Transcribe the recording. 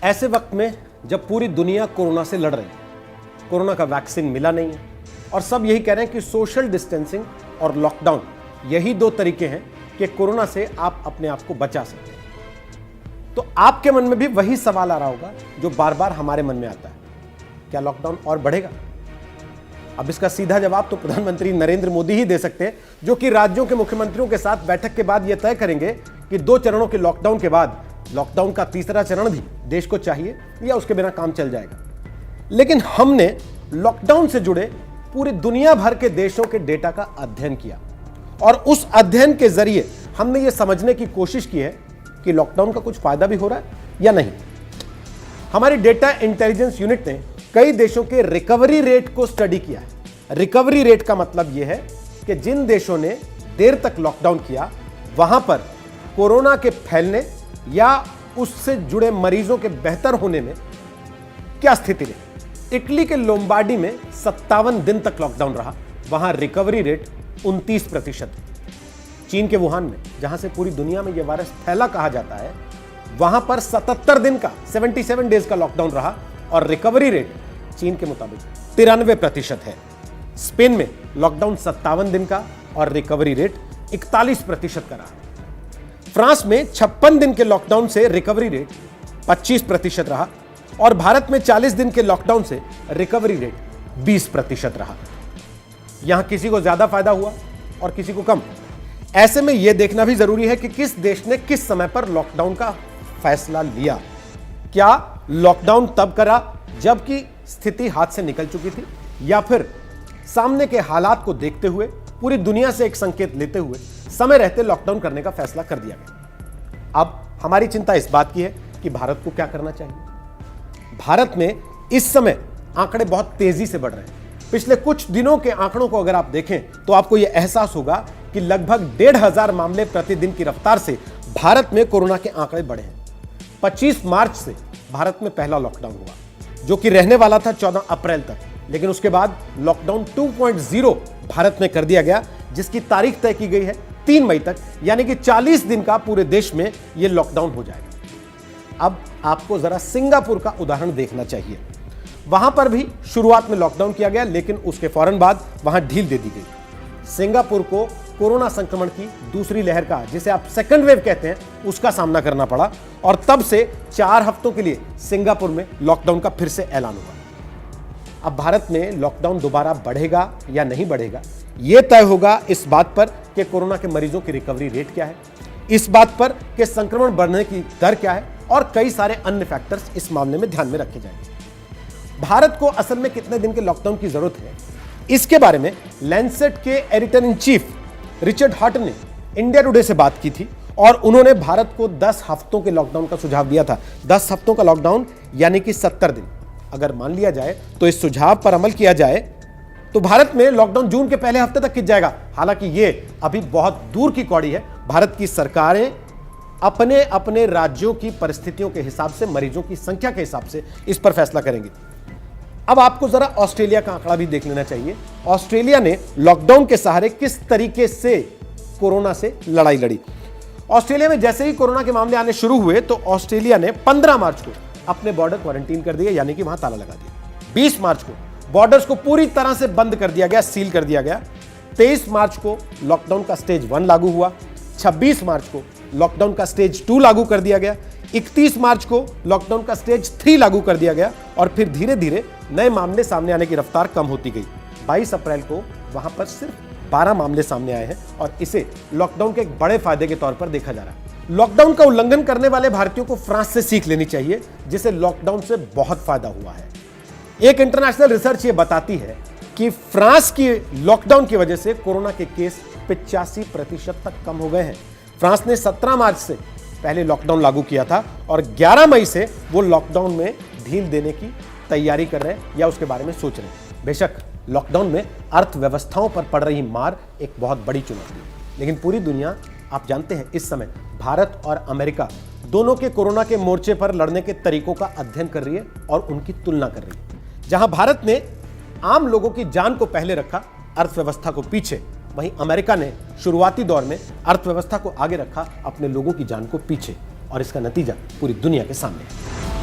ऐसे वक्त में जब पूरी दुनिया कोरोना से लड़ रही है, कोरोना का वैक्सीन मिला नहीं है और सब यही कह रहे हैं कि सोशल डिस्टेंसिंग और लॉकडाउन यही दो तरीके हैं कि कोरोना से आप अपने आप को बचा सकते हैं, तो आपके मन में भी वही सवाल आ रहा होगा जो बार बार हमारे मन में आता है, क्या लॉकडाउन और बढ़ेगा? अब इसका सीधा जवाब तो प्रधानमंत्री नरेंद्र मोदी ही दे सकते हैं, जो कि राज्यों के मुख्यमंत्रियों के साथ बैठक के बाद यह तय करेंगे कि 2 चरणों के लॉकडाउन के बाद लॉकडाउन का तीसरा चरण भी देश को चाहिए या उसके बिना काम चल जाएगा। लेकिन हमने लॉकडाउन से जुड़े पूरी दुनिया भर के देशों के डेटा का अध्ययन किया और उस अध्ययन के जरिए हमने यह समझने की कोशिश की है कि लॉकडाउन का कुछ फायदा भी हो रहा है या नहीं। हमारी डेटा इंटेलिजेंस यूनिट ने कई देशों के रिकवरी रेट को स्टडी किया है। रिकवरी रेट का मतलब यह है कि जिन देशों ने देर तक लॉकडाउन किया वहां पर कोरोना के फैलने या उससे जुड़े मरीजों के बेहतर होने में क्या स्थिति रही। इटली के लोम्बार्डी में 57 दिन तक लॉकडाउन रहा, वहां रिकवरी रेट 29%। चीन के वुहान में, जहां से पूरी दुनिया में यह वायरस फैला कहा जाता है, वहां पर 77 दिन का 77 डेज का लॉकडाउन रहा और रिकवरी रेट चीन के मुताबिक 93% है। स्पेन में लॉकडाउन 57 दिन का और रिकवरी रेट 41% का रहा। फ्रांस में 56 दिन के लॉकडाउन से रिकवरी रेट 25% रहा और भारत में 40 दिन के लॉकडाउन से रिकवरी रेट 20% रहा। यहां किसी को ज्यादा फायदा हुआ और किसी को कम। ऐसे में यह देखना भी जरूरी है कि किस देश ने किस समय पर लॉकडाउन का फैसला लिया। क्या लॉकडाउन तब करा जबकि स्थिति हाथ से निकल चुकी थी, या फिर सामने के हालात को देखते हुए पूरी दुनिया से एक संकेत लेते हुए समय रहते लॉकडाउन करने का फैसला कर दिया गया। अब हमारी चिंता इस बात की है कि भारत को क्या करना चाहिए। भारत में इस समय आंकड़े बहुत तेजी से बढ़ रहे हैं। पिछले कुछ दिनों के आंकड़ों को अगर आप देखें तो आपको यह एहसास होगा कि लगभग 1,500 मामले प्रतिदिन की रफ्तार से भारत में कोरोना के आंकड़े बढ़े हैं। 25 मार्च से भारत में पहला लॉकडाउन हुआ, जो कि रहने वाला था 14 अप्रैल तक, लेकिन उसके बाद लॉकडाउन 2.0 भारत में कर दिया गया, जिसकी तारीख तय की गई है 3 मई तक, यानी कि 40 दिन का पूरे देश में यह लॉकडाउन हो जाएगा। अब आपको जरा सिंगापुर का उदाहरण देखना चाहिए। वहां पर भी शुरुआत में लॉकडाउन किया गया, लेकिन उसके फौरन बाद वहां ढील दे दी गई। सिंगापुर को कोरोना संक्रमण की दूसरी लहर का, जिसे आप सेकंड वेव कहते हैं, उसका सामना करना पड़ा और तब से 4 हफ्तों के लिए सिंगापुर में लॉकडाउन का फिर से ऐलान हुआ। अब भारत में लॉकडाउन दोबारा बढ़ेगा या नहीं बढ़ेगा, यह तय होगा इस बात पर कि कोरोना के मरीजों की रिकवरी रेट क्या है, इस बात पर कि संक्रमण बढ़ने की दर क्या है और कई सारे अन्य फैक्टर्स इस मामले में ध्यान में रखे जाएंगे। भारत को असल में कितने दिन के लॉकडाउन की जरूरत है, इसके बारे में लैंसेट के editor in chief Richard Horton ने इंडिया टुडे से बात की थी और उन्होंने भारत को 10 हफ्तों के लॉकडाउन का सुझाव दिया था। 10 हफ्तों का लॉकडाउन यानी कि 70 दिन। अगर मान लिया जाए तो इस सुझाव पर अमल किया जाए तो भारत में लॉकडाउन जून के पहले हफ्ते तक खिंच जाएगा। हालांकि यह अभी बहुत दूर की कौड़ी है। भारत की सरकारें अपने अपने राज्यों की परिस्थितियों के हिसाब से, मरीजों की संख्या के हिसाब से इस पर फैसला करेंगे। अब आपको जरा ऑस्ट्रेलिया का आंकड़ा भी देख लेना चाहिए। ऑस्ट्रेलिया ने लॉकडाउन के सहारे किस तरीके से कोरोना से लड़ाई लड़ी। ऑस्ट्रेलिया में जैसे ही कोरोना के मामले आने शुरू हुए तो ऑस्ट्रेलिया ने 15 मार्च को अपने बॉर्डर क्वारंटीन कर दिया, यानी कि वहां ताला लगा दिया। 20 मार्च को बॉर्डर्स को पूरी तरह से बंद कर दिया गया, सील कर दिया गया। 23 मार्च को लॉकडाउन का स्टेज 1 लागू हुआ। 26 मार्च को लॉकडाउन का स्टेज 2 लागू कर दिया गया। 31 मार्च को लॉकडाउन का स्टेज 3 लागू कर दिया गया और फिर धीरे धीरे नए मामले सामने आने की रफ्तार कम होती गई। 22 अप्रैल को वहां पर सिर्फ 12 मामले सामने आए हैं और इसे लॉकडाउन के एक बड़े फायदे के तौर पर देखा जा रहा है। लॉकडाउन का उल्लंघन करने वाले भारतीयों को फ्रांस से सीख लेनी चाहिए, जिसे लॉकडाउन से बहुत फायदा हुआ है। एक इंटरनेशनल रिसर्च ये बताती है कि फ्रांस की लॉकडाउन की वजह से कोरोना के केस 85% तक कम हो गए हैं। फ्रांस ने 17 मार्च से पहले लॉकडाउन लागू किया था और 11 मई से वो लॉकडाउन में ढील देने की तैयारी कर रहे हैं या उसके बारे में सोच रहे हैं। बेशक लॉकडाउन में अर्थव्यवस्थाओं पर पड़ रही मार एक बहुत बड़ी चुनौती है, लेकिन पूरी दुनिया, आप जानते हैं, इस समय भारत और अमेरिका दोनों के कोरोना के मोर्चे पर लड़ने के तरीकों का अध्ययन कर रही है और उनकी तुलना कर रही है। जहां भारत ने आम लोगों की जान को पहले रखा, अर्थव्यवस्था को पीछे, वहीं अमेरिका ने शुरुआती दौर में अर्थव्यवस्था को आगे रखा, अपने लोगों की जान को पीछे, और इसका नतीजा पूरी दुनिया के सामने है।